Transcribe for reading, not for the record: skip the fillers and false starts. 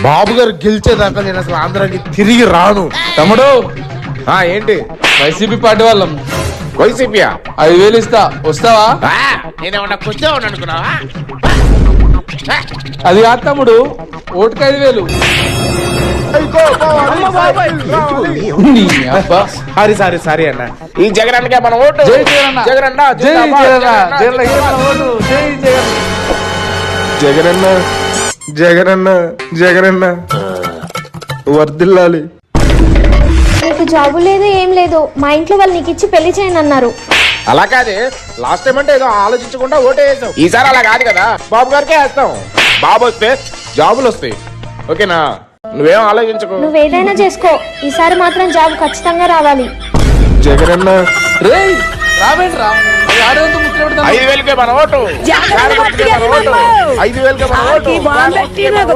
బాబు గారు గెలిచేదాకా నేను అసలు ఆంధ్రాకి తిరిగి రాను. తమ్ముడు ఏంటి? వైసీపీ పార్టీ వాళ్ళం వైసీపీయా? 5,000 ఇస్తా, వస్తావా? నేనేమన్నా కూర్చోవని అనుకున్నావా? అది కాదు తమ్ముడు, ఓటుకు 5,000. సారీ అన్న. ఈ జగనన్నకే మన ఓటు. జై జగనన్న, జగనన్న, జై జిందాబాద్, జగనన్న, జగనన్న ఓటు, జై జగన్. జగనన్న జగనన్న వర్దిల్లాలి. నీకు జాబు లేదు ఏం లేదు, మా ఇంట్లో వాళ్ళు నీకు ఇచ్చి పెళ్లి చేయను అన్నారు. అలా కాదే, లాస్ట్ టైం అంటే ఏదో ఆలోచించకుండా ఓటే వేసాం. ఈసారి అలా కాదు కదా, బాబు గారికే వేస్తాం. బాబు వస్తే జాబులు వస్తాయి. ఓకేనా? నువ్వేం ఆలోచించకు. నువ్వేదైనా చేసుకో, ఈసారి మాత్రం జాబ్ ఖచ్చితంగా రావాలి. జగనన్న రేయ్ రావేంట్రా, 5,000కే మన ఓటు. 5,000కే మన ఓటు.